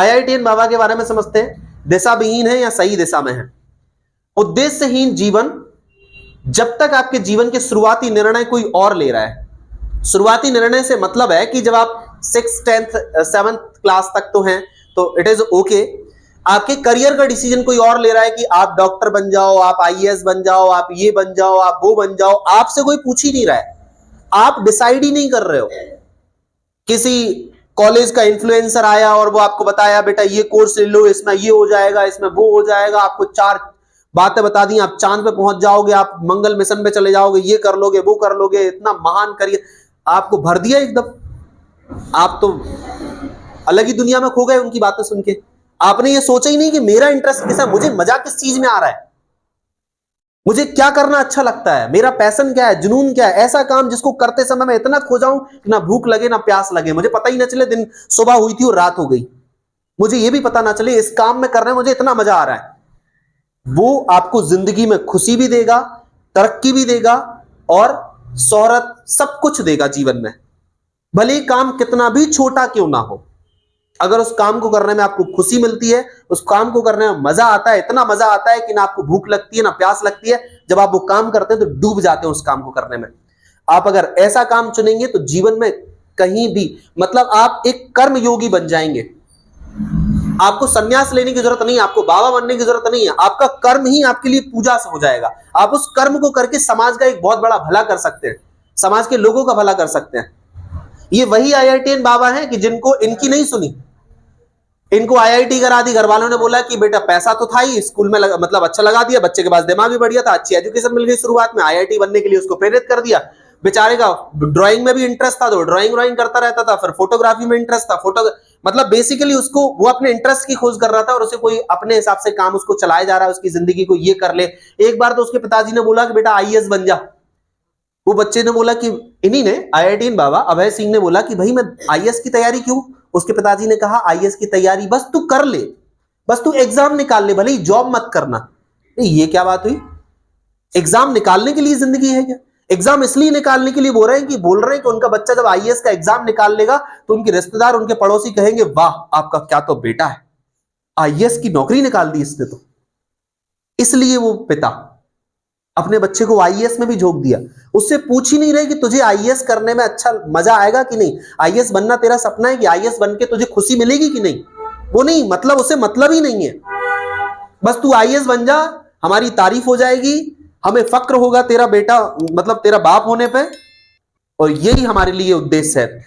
IITian बाबा के बारे में समझते हैं। दिशा विहीन है या सही दिशा में है। उद्देश्यहीन जीवन, जब तक आपके जीवन के शुरुआती निर्णय कोई और ले रहा है। शुरुआती निर्णय से मतलब है कि जब आप 6th 10th 7th क्लास तक तो हैं तो इट इज ओके। आपके करियर का डिसीजन कोई और ले रहा है कि आप डॉक्टर बन जाओ, आप आईएएस बन जाओ, आप ये बन जाओ, आप वो बन जाओ, आपसे कोई पूछ ही नहीं रहा है, आप डिसाइड ही नहीं कर रहे हो। किसी कॉलेज का इन्फ्लुएंसर आया और वो आपको बताया बेटा ये कोर्स ले लो, इसमें ये हो जाएगा, इसमें वो हो जाएगा, आपको 4 बातें बता दी, आप चांद पे पहुंच जाओगे, आप मंगल मिशन पे चले जाओगे, ये कर लोगे, वो कर लोगे, इतना महान करियर आपको भर दिया एकदम। आप तो अलग ही दुनिया में खो गए उनकी बातें सुन के। आपने ये सोचा ही नहीं कि मेरा इंटरेस्ट किस है, मुझे मजा किस चीज में आ रहा है, मुझे क्या करना अच्छा लगता है, मेरा पैशन क्या है, जुनून क्या है। ऐसा काम जिसको करते समय मैं इतना खो जाऊं कि ना भूख लगे ना प्यास लगे, मुझे पता ही ना चले दिन सुबह हुई थी और रात हो गई, मुझे ये भी पता ना चले इस काम में कर रहे हैं मुझे इतना मजा आ रहा है। वो आपको जिंदगी में खुशी भी देगा, तरक्की भी देगा और शोहरत सब कुछ देगा जीवन में। भले ही काम कितना भी छोटा क्यों ना हो, अगर उस काम को करने में आपको खुशी मिलती है, उस काम को करने में मजा आता है, इतना मजा आता है कि ना आपको भूख लगती है ना प्यास लगती है, जब आप वो काम करते हैं तो डूब जाते हैं उस काम को करने में। आप अगर ऐसा काम चुनेंगे तो जीवन में कहीं भी मतलब आप एक कर्म योगी बन जाएंगे। आपको संन्यास लेने की जरूरत नहीं है, आपको बाबा बनने की जरूरत नहीं है, आपका कर्म ही आपके लिए पूजा से हो जाएगा। आप उस कर्म को करके समाज का एक बहुत बड़ा भला कर सकते हैं, समाज के लोगों का भला कर सकते हैं। ये वही आईआईटीएन बाबा हैं कि जिनको इनकी नहीं सुनी, इनको आईआईटी करा दी, घर वालों ने बोला कि बेटा पैसा तो था ही, स्कूल में मतलब अच्छा लगा दिया, बच्चे के पास दिमाग भी बढ़िया था, अच्छी एजुकेशन मिल गई, शुरुआत में आईआईटी बनने के लिए उसको प्रेरित कर दिया। बेचारे का ड्राइंग में भी इंटरेस्ट था तो ड्राइंग करता रहता था, फिर फोटोग्राफी में इंटरेस्ट था, मतलब बेसिकली उसको वो अपने इंटरेस्ट की खोज कर रहा था और उसे कोई अपने हिसाब से काम उसको चलाया जा रहा है, उसकी जिंदगी को ये कर ले। एक बार तो उसके पिताजी ने बोला कि बेटा आईएएस बन जा। वो बच्चे ने बोला कि इन्हीं ने आईआईटीएन बाबा अभय सिंह ने बोला कि भाई मैं आईएएस की तैयारी क्यों। उसके पिताजी ने कहा आईएएस की तैयारी बस तू कर ले, बस तू एग्जाम निकाल ले, भले ही जॉब मत करना। ये क्या बात हुई, एग्जाम निकालने के लिए जिंदगी है क्या? एग्जाम इसलिए निकालने के लिए बोल रहे हैं कि उनका बच्चा जब आईएएस का एग्जाम निकाल लेगा तो उनके रिश्तेदार उनके पड़ोसी कहेंगे वाह आपका क्या तो बेटा है, आईएएस की नौकरी निकाल दी इसने तो। इसलिए वो पिता अपने बच्चे को आईएएस में भी झोंक दिया। उससे पूछ ही नहीं रहे कि तुझे आईएएस करने में अच्छा मजा आएगा कि नहीं, आईएएस बनना तेरा सपना है कि आईएएस बन के तुझे खुशी मिलेगी कि नहीं, वो नहीं, मतलब उसे मतलब ही नहीं है। बस तू आईएएस बन जा, हमारी तारीफ हो जाएगी, हमें फक्र होगा तेरा बेटा मतलब तेरा बाप होने पे, और यही हमारे लिए उद्देश्य है।